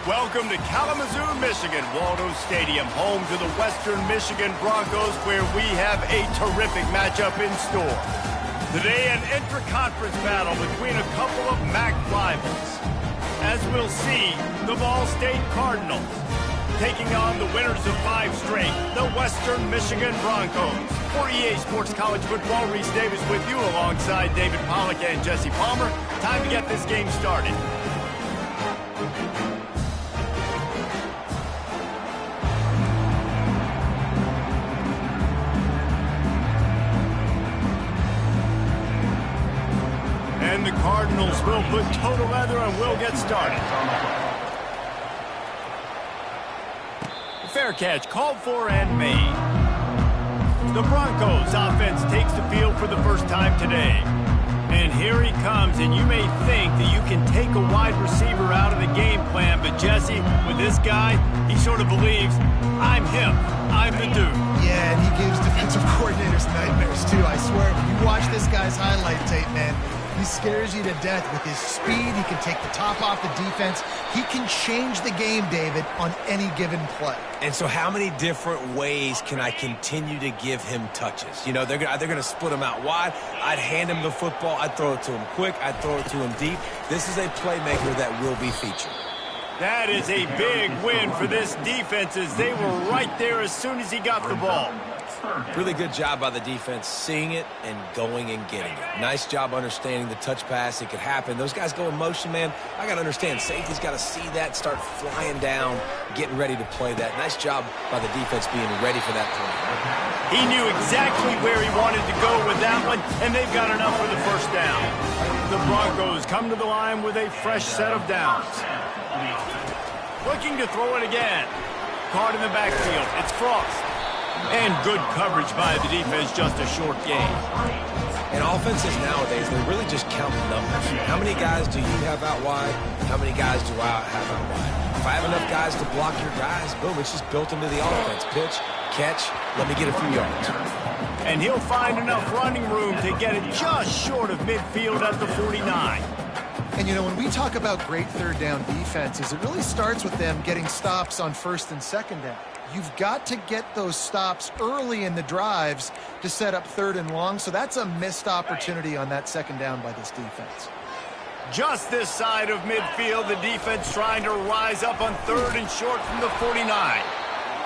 Welcome to Kalamazoo, Michigan, Waldo Stadium, home to the Western Michigan Broncos, where we have a terrific matchup in store. Today, an intra-conference battle between a couple of MAC rivals. As we'll see, the Ball State Cardinals taking on the winners of 5 straight, the Western Michigan Broncos. For EA Sports College Football, Reese Davis with you alongside David Pollack and Jesse Palmer. Time to get this game started. And the Cardinals will put total leather and we'll get started. Fair catch called for and made. The Broncos offense takes the field for the first time today. And here he comes, and you may think that you can take a wide receiver out of the game plan, but Jesse, with this guy, he sort of believes, I'm him, I'm the dude. Yeah, and he gives defensive coordinators nightmares too, I swear. When you watch this guy's highlight tape, man, he scares you to death with his speed. He can take the top off the defense. He can change the game, David, on any given play. And so how many different ways can I continue to give him touches? You know, they're going to split him out wide. I'd hand him the football. I'd throw it to him quick. I'd throw it to him deep. This is a playmaker that will be featured. That is a big win for this defense, as they were right there as soon as he got the ball. Really good job by the defense seeing it and going and getting it. Nice job understanding the touch pass. It could happen. Those guys go in motion, man. I got to understand. Safety's got to see that, start flying down, getting ready to play that. Nice job by the defense being ready for that play. He knew exactly where he wanted to go with that one, and they've got enough for the first down. The Broncos come to the line with a fresh set of downs. Looking to throw it again. Caught in the backfield. It's Frost. And good coverage by the defense, just a short gain. And offenses nowadays, they're really just counting numbers. How many guys do you have out wide? How many guys do I have out wide? If I have enough guys to block your guys, boom, it's just built into the offense. Pitch, catch, let me get a few yards. And he'll find enough running room to get it just short of midfield at the 49. And, you know, when we talk about great third down defenses, it really starts with them getting stops on first and second down. You've got to get those stops early in the drives to set up third and long, so that's a missed opportunity on that second down by this defense. Just this side of midfield, the defense trying to rise up on third and short from the 49.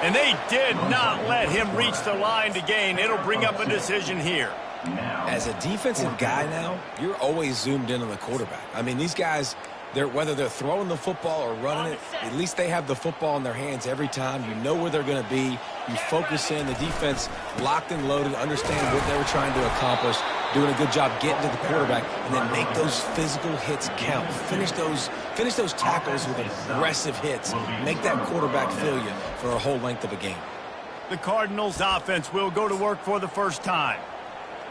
And they did not let him reach the line to gain. It'll bring up a decision here. As a defensive guy now, you're always zoomed in on the quarterback. I mean, these guys, whether they're throwing the football or running it, at least they have the football in their hands every time. You know where they're going to be. You focus in. The defense locked and loaded, understand what they were trying to accomplish, doing a good job getting to the quarterback, and then make those physical hits count. Finish those tackles with aggressive hits. Make that quarterback feel you for a whole length of a game. The Cardinals offense will go to work for the first time.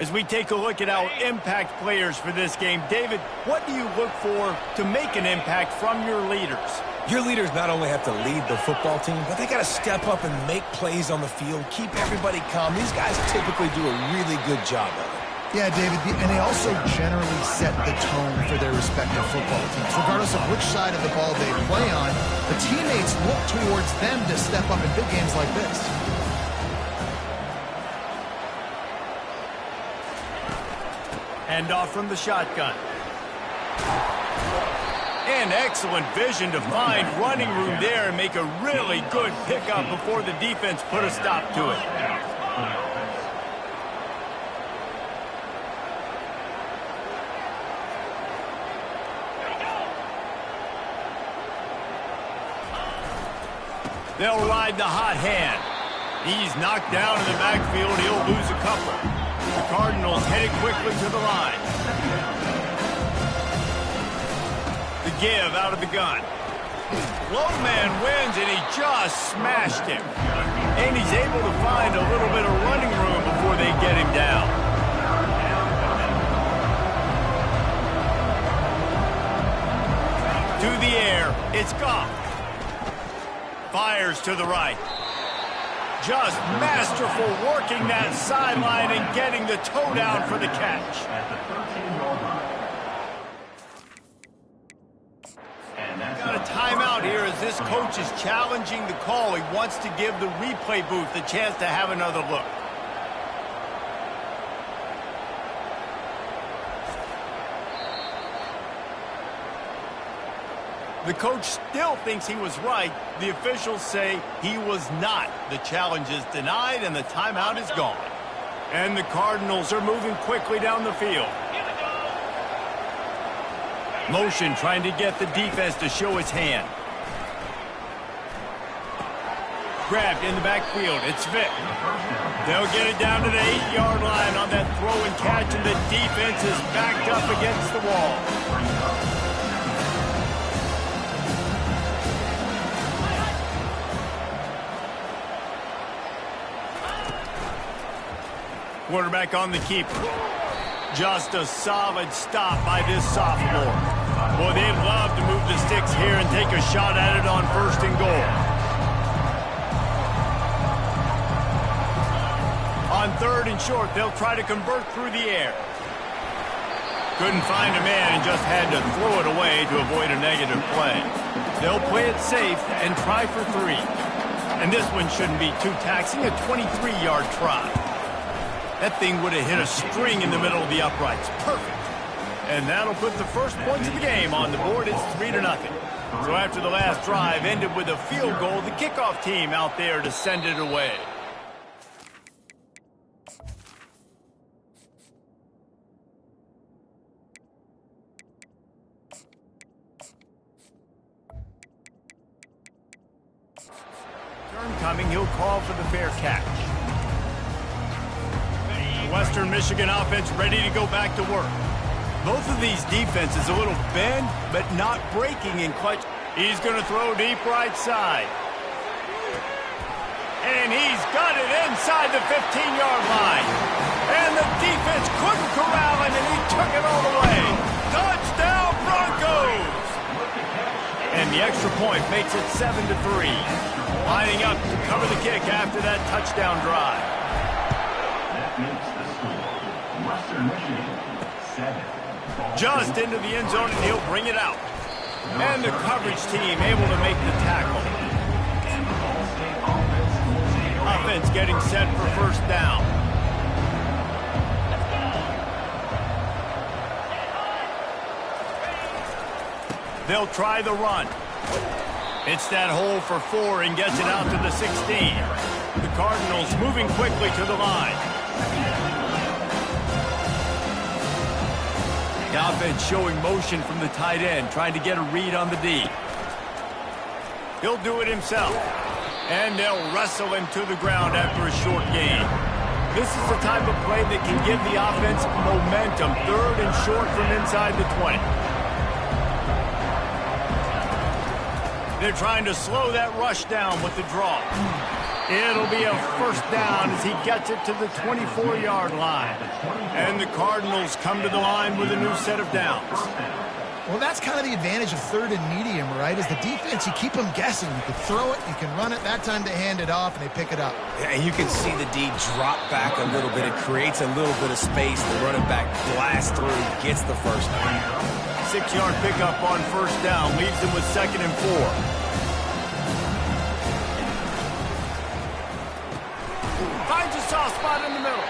As we take a look at our impact players for this game, David, what do you look for to make an impact from your leaders? Your leaders not only have to lead the football team, but they got to step up and make plays on the field, keep everybody calm. These guys typically do a really good job of it. Yeah, David, and they also generally set the tone for their respective football teams. Regardless of which side of the ball they play on, the teammates look towards them to step up in big games like this. Hand off from the shotgun. And excellent vision to find running room there and make a really good pickup before the defense put a stop to it. They'll ride the hot hand. He's knocked down in the backfield. He'll lose a couple. The Cardinals headed quickly to the line. The give out of the gun. Low man wins, and he just smashed him. And he's able to find a little bit of running room before they get him down. To the air, it's Goff. Fires to the right. Just masterful working that sideline and getting the toe down for the catch. Got a timeout here as this coach is challenging the call. He wants to give the replay booth the chance to have another look. The coach still thinks he was right. The officials say he was not. The challenge is denied and the timeout is gone. And the Cardinals are moving quickly down the field. Motion trying to get the defense to show his hand. Grabbed in the backfield. It's Vick. They'll get it down to the 8-yard line on that throw and catch, and the defense is backed up against the wall. Quarterback on the keeper. Just a solid stop by this sophomore. Boy, they'd love to move the sticks here and take a shot at it on 1st and goal. On 3rd and short, they'll try to convert through the air. Couldn't find a man and just had to throw it away to avoid a negative play. They'll play it safe and try for 3. And this one shouldn't be too taxing, a 23-yard try. That thing would have hit a string in the middle of the uprights. Perfect. And that'll put the first points of the game on the board. It's 3-0. So after the last drive ended with a field goal, the kickoff team out there to send it away. Turn coming, he'll call for the fair catch. Western Michigan offense ready to go back to work. Both of these defenses a little bend, but not breaking in clutch. He's going to throw deep right side. And he's got it inside the 15-yard line. And the defense couldn't corral him, and he took it all the way. Touchdown, Broncos! And the extra point makes it 7-3. Lining up to cover the kick after that touchdown drive. Just into the end zone, and he'll bring it out. And the coverage team able to make the tackle. Offense getting set for 1st down. They'll try the run. It's that hole for 4 and gets it out to the 16. The Cardinals moving quickly to the line. The offense showing motion from the tight end, trying to get a read on the D. He'll do it himself. And they'll wrestle him to the ground after a short gain. This is the type of play that can give the offense momentum. 3rd and short from inside the 20. They're trying to slow that rush down with the draw. It'll be a 1st down as he gets it to the 24-yard line. And the Cardinals come to the line with a new set of downs. Well, that's kind of the advantage of 3rd and medium, right? As the defense, you keep them guessing. You can throw it, you can run it. That time they hand it off, and they pick it up. Yeah, and you can see the D drop back a little bit. It creates a little bit of space. The running back blasts through, gets the 1st down. 6-yard pickup on 1st down, leaves him with 2nd and 4. Finds a soft spot in the middle.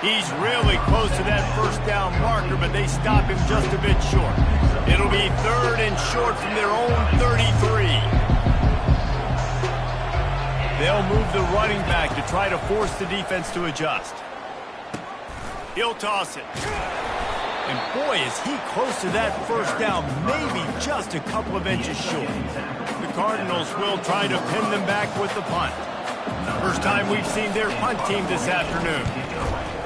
He's really close to that 1st down marker, but they stop him just a bit short. It'll be 3rd and short from their own 33. They'll move the running back to try to force the defense to adjust. He'll toss it. And boy, is he close to that 1st down, maybe just a couple of inches short. The Cardinals will try to pin them back with the punt. First time we've seen their punt team this afternoon.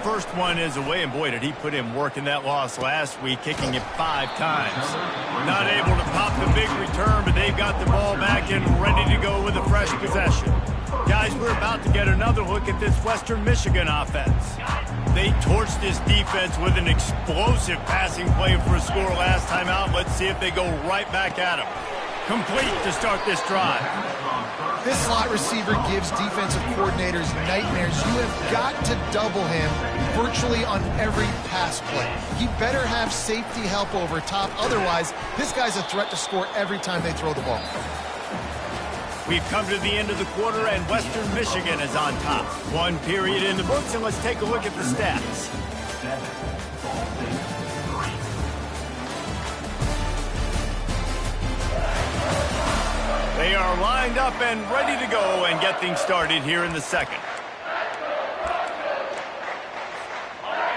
First one is away, and boy, did he put in work in that loss last week, kicking it 5 times. Not able to pop the big return, but they've got the ball back and ready to go with a fresh possession. Guys, we're about to get another look at this Western Michigan offense. They torched this defense with an explosive passing play for a score last time out. Let's see if they go right back at them. Complete to start this drive. This slot receiver gives defensive coordinators nightmares. You have got to double him virtually on every pass play. He better have safety help over top. Otherwise, this guy's a threat to score every time they throw the ball. We've come to the end of the quarter, and Western Michigan is on top. One period in the books, and let's take a look at the stats. They are lined up and ready to go and get things started here in the second.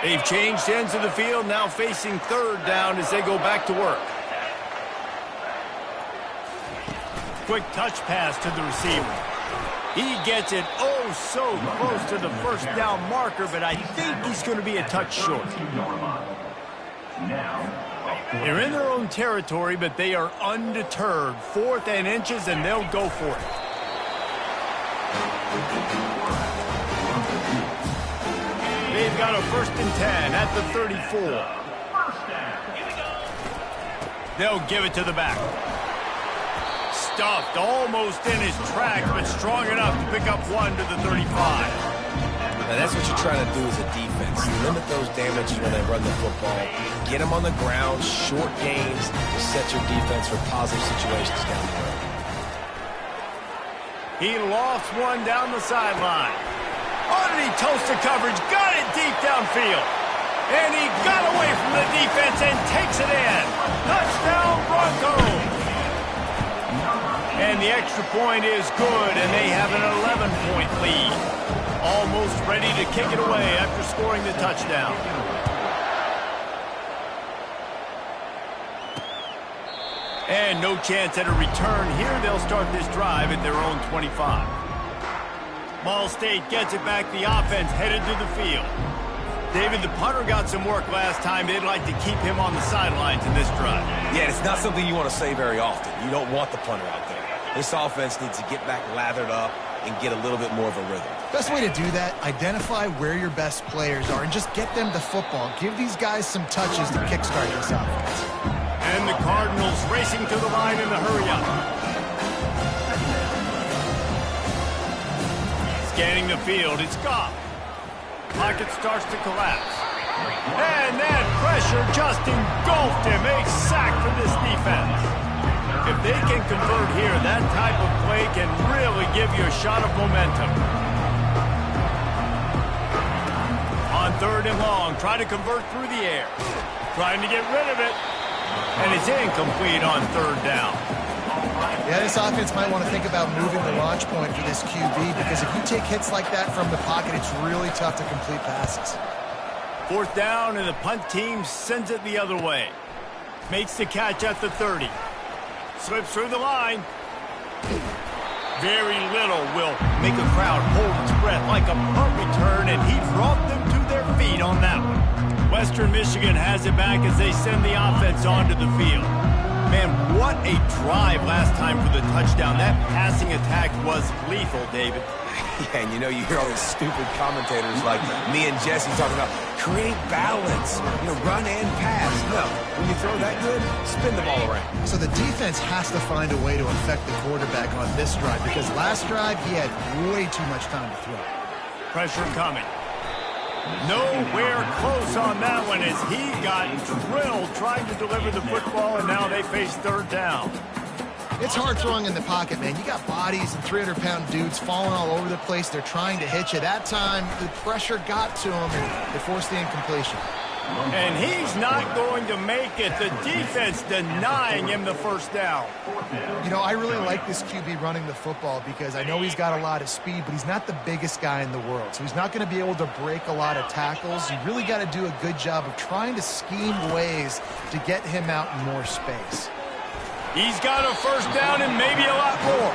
They've changed ends of the field, now facing third down as they go back to work. Quick touch pass to the receiver. He gets it oh so close to the first down marker, but I think he's going to be a touch short. They're in their own territory, but they are undeterred. 4th and inches, and they'll go for it. They've got a 1st and 10 at the 34. They'll give it to the back. Stuffed almost in his track, but strong enough to pick up 1 to the 35. Now that's what you're trying to do as a defense. Limit those damages when they run the football. Get them on the ground, short gains to set your defense for positive situations down the road. He lofts one down the sideline. Underneath toasted coverage, got it deep downfield. And he got away from the defense and takes it in. Touchdown Broncos! And the extra point is good, and they have an 11-point lead. Almost ready to kick it away after scoring the touchdown. And no chance at a return here. They'll start this drive at their own 25. Ball State gets it back. The offense headed to the field. David, the punter got some work last time. They'd like to keep him on the sidelines in this drive. Yeah, it's not something you want to say very often. You don't want the punter out there. This offense needs to get back lathered up and get a little bit more of a rhythm. Best way to do that, identify where your best players are and just get them the football. Give these guys some touches to kickstart this offense. And the Cardinals racing to the line in the hurry-up. Scanning the field, it's Goff. Pocket starts to collapse. And that pressure just engulfed him. A sack for this defense. If they can convert here, that type of play can really give you a shot of momentum. On 3rd and long, try to convert through the air. Trying to get rid of it. And it's incomplete on 3rd down. Yeah, this offense might want to think about moving the launch point for this QB, because if you take hits like that from the pocket, it's really tough to complete passes. 4th down, and the punt team sends it the other way. Makes the catch at the 30. Slips through the line. Very little will make a crowd hold its breath like a punt return, and he brought them to their feet on that one. Western Michigan has it back as they send the offense onto the field. Man, what a drive last time for the touchdown. That passing attack was lethal, David. Yeah, and you know, you hear all these stupid commentators like me and Jesse talking about create balance, run and pass. No, when you throw that good, spin the ball around. So the defense has to find a way to affect the quarterback on this drive, because last drive he had way too much time to throw. Pressure coming. Nowhere close on that one as he got drilled trying to deliver the football, and now they face 3rd down. It's hard throwing in the pocket, man. You got bodies and 300-pound dudes falling all over the place. They're trying to hit you. That time, the pressure got to him, and they forced the incompletion. And he's not going to make it. The defense denying him the 1st down. I really like this QB running the football, because I know he's got a lot of speed, but he's not the biggest guy in the world. So he's not going to be able to break a lot of tackles. You really got to do a good job of trying to scheme ways to get him out in more space. He's got a 1st down and maybe a lot more.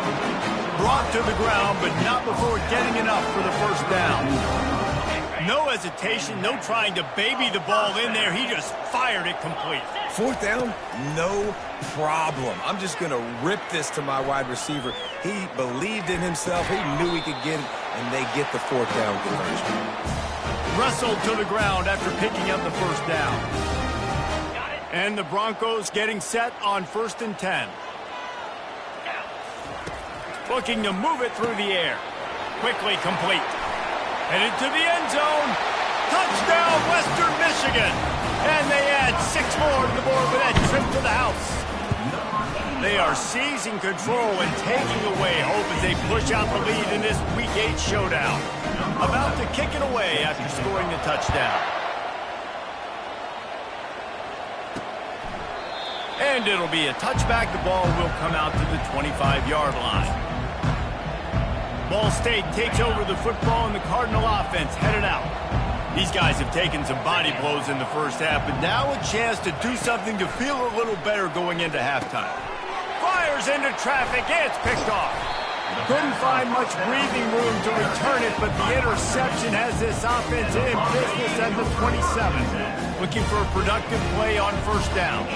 Brought to the ground, but not before getting enough for the 1st down. No hesitation, no trying to baby the ball in there. He just fired it complete. 4th down, no problem. I'm just going to rip this to my wide receiver. He believed in himself. He knew he could get it, and they get the 4th down conversion. Wrestled to the ground after picking up the 1st down. And the Broncos getting set on 1st and 10. Looking to move it through the air. Quickly complete. Headed to the end zone. Touchdown, Western Michigan. And they add 6 more to the board with that trip to the house. They are seizing control and taking away hope as they push out the lead in this Week 8 showdown. About to kick it away after scoring the touchdown. And it'll be a touchback. The ball will come out to the 25-yard line. Ball State takes over the football and the Cardinal offense headed out. These guys have taken some body blows in the first half, but now a chance to do something to feel a little better going into halftime. Fires into traffic, and it's picked off. Couldn't find much breathing room to return it, but the interception has this offense in business at the 27. Looking for a productive play on first down.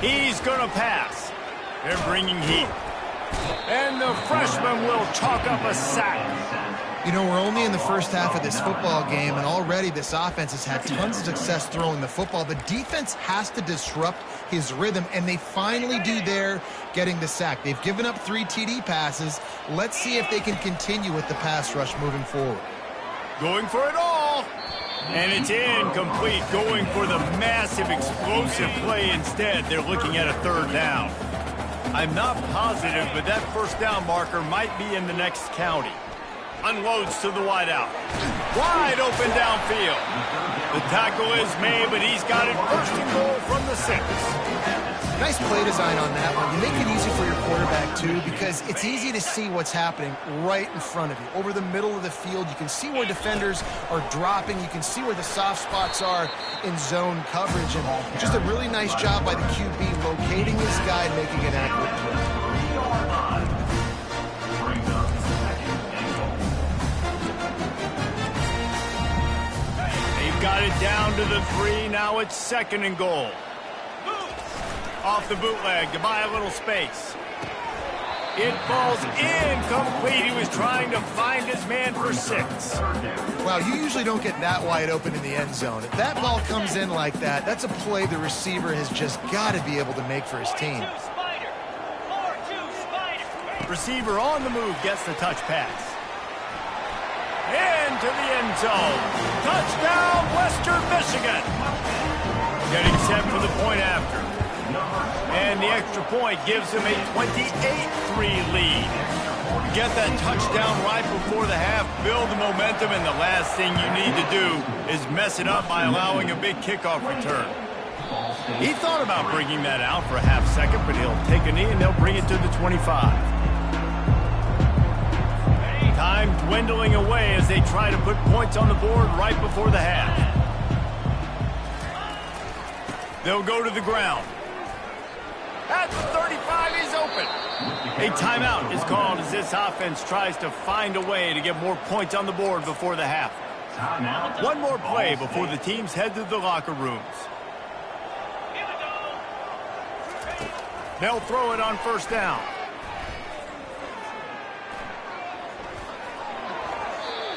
He's going to pass. They're bringing heat. And the freshman will chalk up a sack. You know, we're only in the first half of this football game, and already this offense has had tons of success throwing the football. The defense has to disrupt his rhythm, and they finally do there, getting the sack. They've given up 3 TD passes. Let's see if they can continue with the pass rush moving forward. Going for it all. And it's incomplete. Going for the massive explosive play instead. They're looking at a 3rd down. I'm not positive, but that first down marker might be in the next county. Unloads to the wideout. Wide open downfield. The tackle is made, but he's got it 1st and goal from the 6. Nice play design on that one. You make it easy for your quarterback, too, because it's easy to see what's happening right in front of you. Over the middle of the field, you can see where defenders are dropping. You can see where the soft spots are in zone coverage. And just a really nice job by the QB locating his guy and making an accurate throw. Got it down to the 3. Now it's 2nd and goal. Off the bootleg to buy a little space. It falls incomplete. He was trying to find his man for 6. Wow, you usually don't get that wide open in the end zone. If that ball comes in like that, that's a play the receiver has just got to be able to make for his team. Receiver on the move gets the touch pass. Into the end zone. Touchdown, Western Michigan. Getting set for the point after. And the extra point gives them a 28-3 lead. Get that touchdown right before the half, build the momentum, and the last thing you need to do is mess it up by allowing a big kickoff return. He thought about bringing that out for a half second, but he'll take a knee and they'll bring it to the 25. Time dwindling away as they try to put points on the board right before the half. They'll go to the ground. At the 35, he's open. A timeout is called as this offense tries to find a way to get more points on the board before the half. One more play before the teams head to the locker rooms. They'll throw it on first down.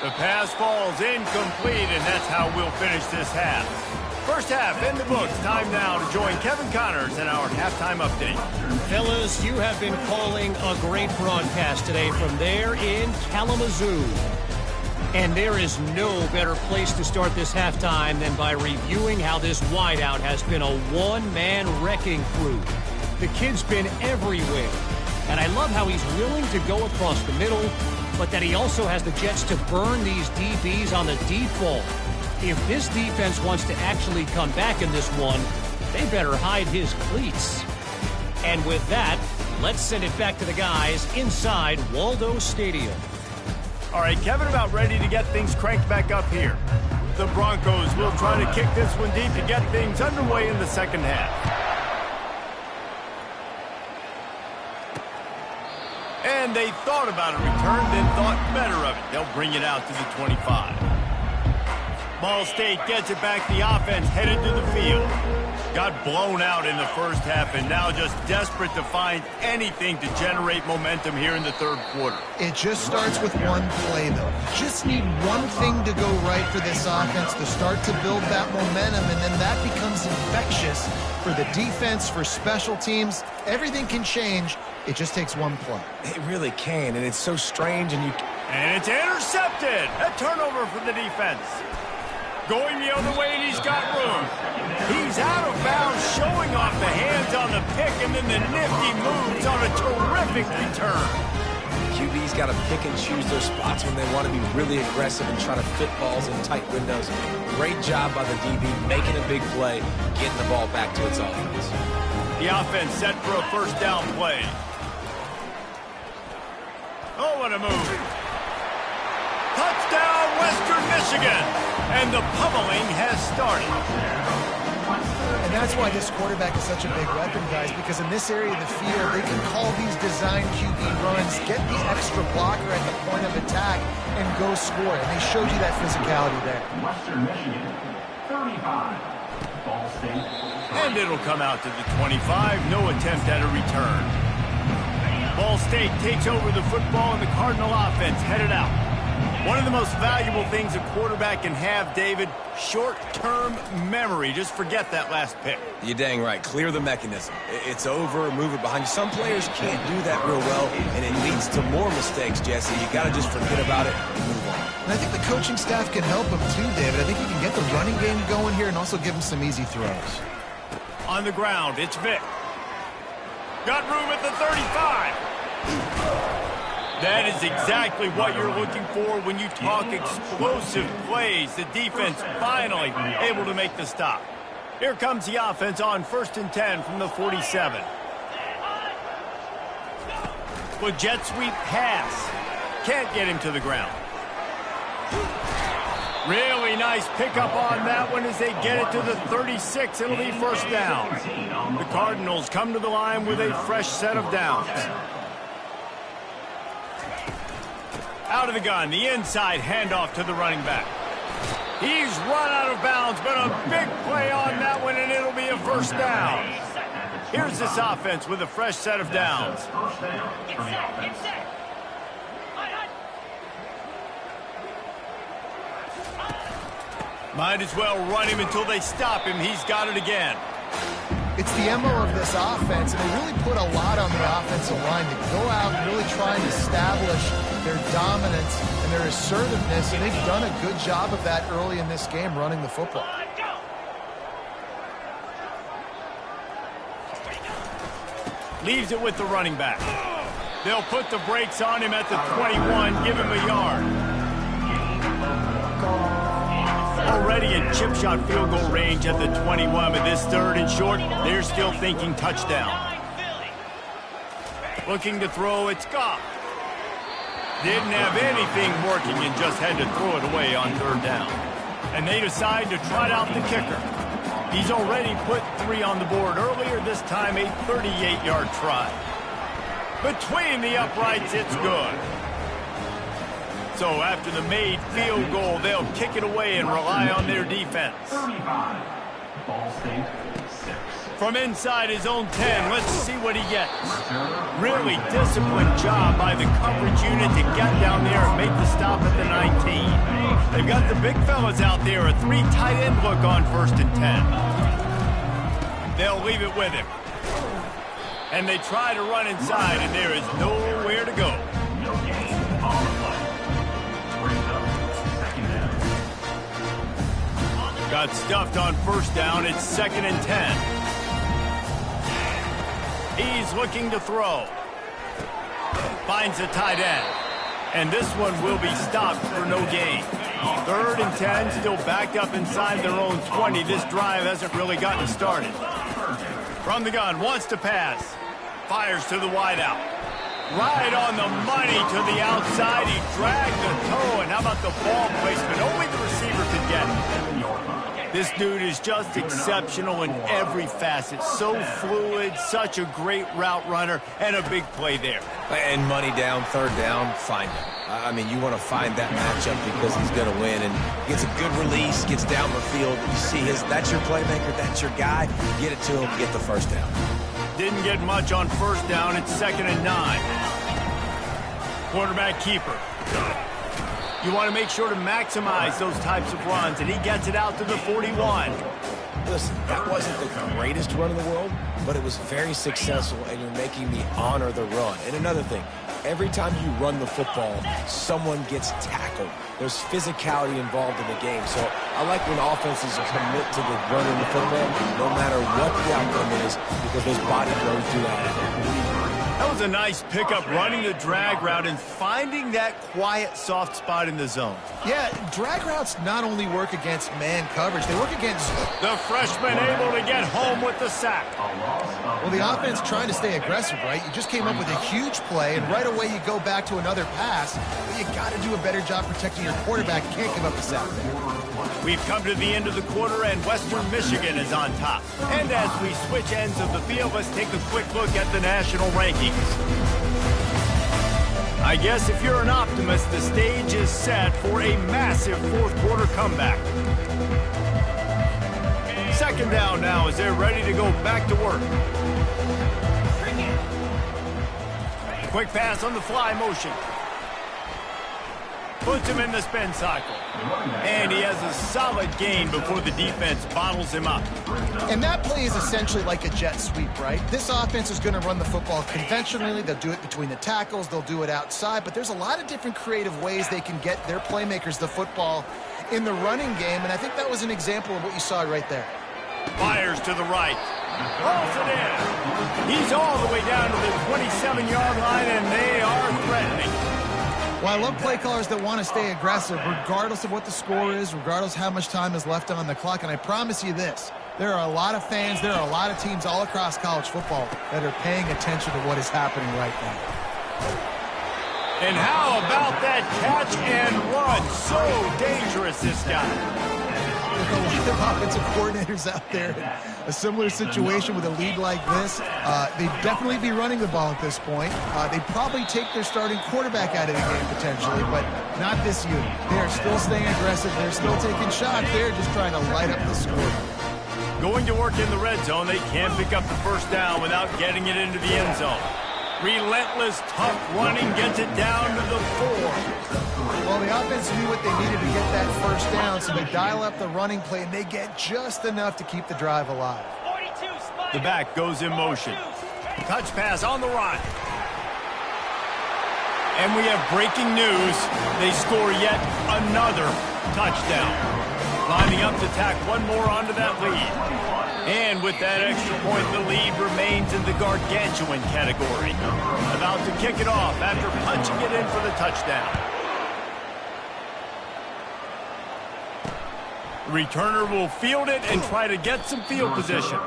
The pass falls incomplete, and that's how we'll finish this half. First half in the books. Time now to join Kevin Connors in our halftime update. Fellas, you have been calling a great broadcast today from there in Kalamazoo. And there is no better place to start this halftime than by reviewing how this wideout has been a one-man wrecking crew. The kid's been everywhere. And I love how he's willing to go across the middle, but that he also has the jets to burn these DBs on the deep ball. If this defense wants to actually come back in this one, they better hide his cleats. And with that, let's send it back to the guys inside Waldo Stadium. All right, Kevin, about ready to get things cranked back up here. The Broncos will try to kick this one deep to get things underway in the second half. And they thought about a return, then thought better of it. They'll bring it out to the 25. Ball State gets it back. The offense headed to the field. Got blown out in the first half and now just desperate to find anything to generate momentum here in the third quarter. It just starts with one play, though. Just need one thing to go right for this offense to start to build that momentum, and then that becomes infectious for the defense, for special teams. Everything can change It just takes one play. It really can, and it's so strange. And it's intercepted. A turnover for the defense. Going the other way, and he's got room. He's out of bounds, showing off the hands on the pick, and then the nifty moves on a terrific return. QB's got to pick and choose their spots when they want to be really aggressive and try to fit balls in tight windows. Great job by the DB making a big play, getting the ball back to its offense. The offense set for a first down play. Oh, what a move. Touchdown, Western Michigan. And the pummeling has started. And that's why this quarterback is such a big weapon, guys, because in this area of the field, they can call these design QB runs, get the extra blocker at the point of attack, and go score. And they showed you that physicality there. Western Michigan, 35. Ball State. And it'll come out to the 25. No attempt at a return. Ball State takes over the football, and the Cardinal offense headed out. One of the most valuable things a quarterback can have, David, short-term memory. Just forget that last pick. You're dang right. Clear the mechanism. It's over, move it behind you. Some players can't do that real well, and it leads to more mistakes, Jesse. You got to just forget about it and move on. And I think the coaching staff can help him too, David. I think he can get the running game going here and also give him some easy throws. On the ground, it's Vick. Got room at the 35. That is exactly what you're looking for when you talk explosive plays. The defense finally able to make the stop. Here comes the offense on 1st and 10 from the 47. With jet sweep pass. Can't get him to the ground. Really nice pickup on that one as they get it to the 36. It'll be first down. The Cardinals come to the line with a fresh set of downs. Out of the gun, the inside handoff to the running back. He's run out of bounds, but a big play on that one, and it'll be a first down. Here's this offense with a fresh set of downs. Might as well run him until they stop him. He's got it again. It's the MO of this offense, and they really put a lot on the offensive line to go out and really try and establish their dominance and their assertiveness, and they've done a good job of that early in this game running the football. Leaves it with the running back. They'll put the brakes on him at the 21, give him a yard. Already in chip shot field goal range at the 21, but this 3rd and short, they're still thinking touchdown. Looking to throw, it's Goff. Didn't have anything working and just had to throw it away on 3rd down. And they decide to try out the kicker. He's already put 3 on the board earlier, this time a 38-yard try. Between the uprights, it's good. So after the made field goal, they'll kick it away and rely on their defense. 35. Ball State, 6. From inside his own 10, let's see what he gets. Really disciplined job by the coverage unit to get down there and make the stop at the 19. They've got the big fellas out there, a 3 tight end look on 1st and 10. They'll leave it with him. And they try to run inside, and there is nowhere to go. No gain on the play. Brings up 2nd down. Got stuffed on 1st down. It's 2nd and 10. He's looking to throw. Finds a tight end. And this one will be stopped for no gain. 3rd and 10, still backed up inside their own 20. This drive hasn't really gotten started. From the gun, wants to pass. Fires to the wideout. Right on the money to the outside. He dragged the toe, and how about the ball placement? Only the receiver could get it. This dude is just exceptional in every facet. So fluid, such a great route runner, and a big play there. And money down, 3rd down, find him. I mean, you want to find that matchup because he's going to win. And gets a good release, gets down the field. You see that's your playmaker, that's your guy. Get it to him, get the 1st down. Didn't get much on 1st down. It's 2nd and 9. Quarterback keeper. You want to make sure to maximize those types of runs, and he gets it out to the 41. Listen, that wasn't the greatest run in the world, but it was very successful, and you're making me honor the run. And another thing, every time you run the football, someone gets tackled. There's physicality involved in the game. So I like when offenses commit to the running the football, no matter what the outcome is, because those body blows do that. That was a nice pickup, running the drag route and finding that quiet, soft spot in the zone. Yeah, drag routes not only work against man coverage, they work against... The freshman able to get home with the sack. Well, the offense trying to stay aggressive, right? You just came up with a huge play, and right away you go back to another pass. But you got to do a better job protecting your quarterback. You can't give up a sack there. We've come to the end of the quarter, and Western Michigan is on top. And as we switch ends of the field, let's take a quick look at the national rankings. I guess if you're an optimist, the stage is set for a massive fourth-quarter comeback. Second down now as they're ready to go back to work. Quick pass on the fly motion. Puts him in the spin cycle. And he has a solid gain before the defense bottles him up. And that play is essentially like a jet sweep, right? This offense is going to run the football conventionally. They'll do it between the tackles. They'll do it outside. But there's a lot of different creative ways they can get their playmakers the football in the running game. And I think that was an example of what you saw right there. Fires to the right. Hauls it in. He's all the way down to the 27-yard line, and they are threatening. Well, I love play callers that want to stay aggressive regardless of what the score is, regardless how much time is left on the clock. And I promise you this, there are a lot of fans, there are a lot of teams all across college football that are paying attention to what is happening right now. And how about that catch and run? So dangerous, this guy. With a lot of offensive coordinators out there in a similar situation with a lead like this, they'd definitely be running the ball at this point. They'd probably take their starting quarterback out of the game potentially, but not this unit. They are still staying aggressive. They're still taking shots. They're just trying to light up the score. Going to work in the red zone, they can't pick up the first down without getting it into the end zone. Relentless, tough running gets it down to the 4. Well, the offense knew what they needed to get that first down, so they dial up the running play, and they get just enough to keep the drive alive. The back goes in motion. Touch pass on the run. And we have breaking news. They score yet another touchdown. Lining up to tack one more onto that lead. And with that extra point, the lead remains in the gargantuan category. About to kick it off after punching it in for the touchdown. Returner will field it and try to get some field position.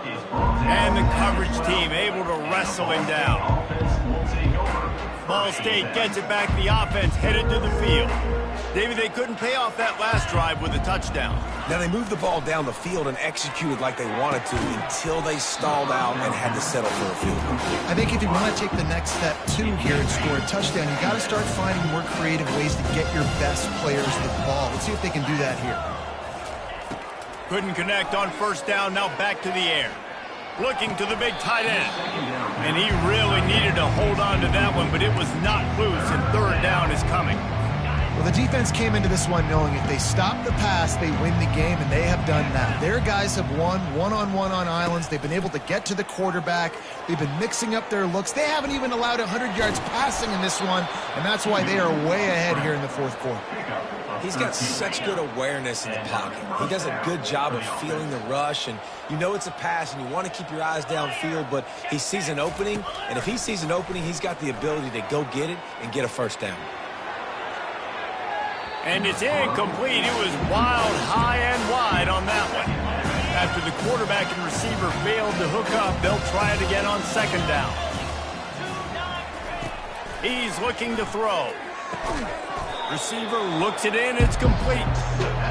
And the coverage team able to wrestle him down. Ball State gets it back. The offense headed to the field. David, they couldn't pay off that last drive with a touchdown. Now, they moved the ball down the field and executed like they wanted to until they stalled out and had to settle for a field goal. I think if you want to take the next step, too, here and score a touchdown, you got to start finding more creative ways to get your best players the ball. Let's see if they can do that here. Couldn't connect on first down, now back to the air. Looking to the big tight end. And he really needed to hold on to that one, but it was not loose, and third down is coming. Well, the defense came into this one knowing if they stop the pass, they win the game, and they have done that. Their guys have won one-on-one on islands. They've been able to get to the quarterback. They've been mixing up their looks. They haven't even allowed 100 yards passing in this one, and that's why they are way ahead here in the fourth quarter. He's got such good awareness in the pocket. He does a good job of feeling the rush, and you know it's a pass, and you want to keep your eyes downfield, but he sees an opening, and if he sees an opening, he's got the ability to go get it and get a first down. And it's incomplete. It was wild, high and wide on that one. After the quarterback and receiver failed to hook up, they'll try it again on second down. He's looking to throw. Receiver looks it in. It's complete.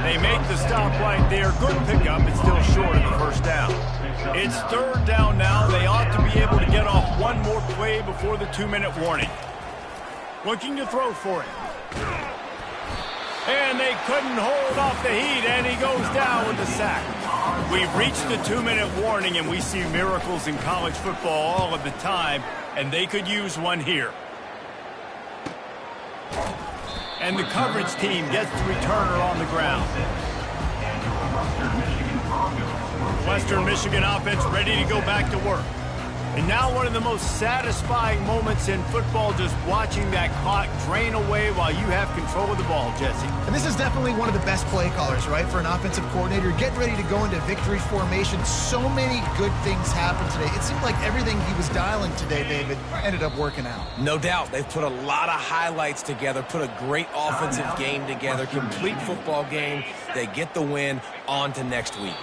They make the stop right there. Good pickup. It's still short of the first down. It's third down now. They ought to be able to get off one more play before the 2-minute warning. Looking to throw for it. And they couldn't hold off the heat, and he goes down with the sack. We've reached the 2-minute warning, and we see miracles in college football all of the time, and they could use one here. And the coverage team gets the returner on the ground. Western Michigan offense ready to go back to work. And now one of the most satisfying moments in football, just watching that clock drain away while you have control of the ball, Jesse. And this is definitely one of the best play callers, right, for an offensive coordinator. Getting ready to go into victory formation. So many good things happened today. It seemed like everything he was dialing today, David, ended up working out. No doubt. They've put a lot of highlights together, put a great offensive game together, complete football game. They get the win. On to next week.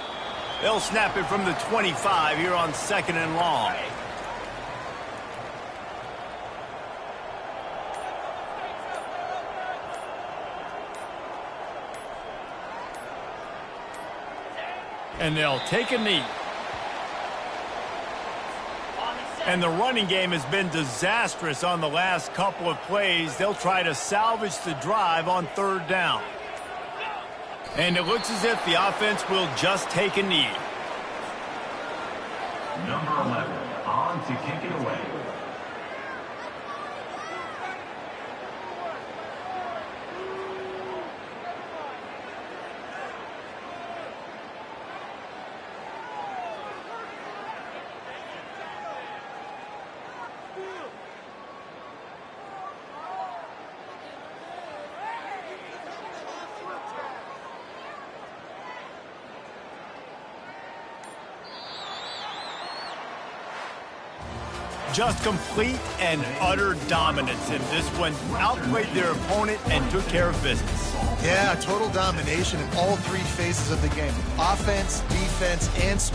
They'll snap it from the 25 here on 2nd and long. And they'll take a knee. And the running game has been disastrous on the last couple of plays. They'll try to salvage the drive on 3rd down. And it looks as if the offense will just take a knee. Number 11 on to kick it away. Just complete and utter dominance in this one. Outplayed their opponent and took care of business. Yeah, total domination in all three phases of the game. Offense, defense, and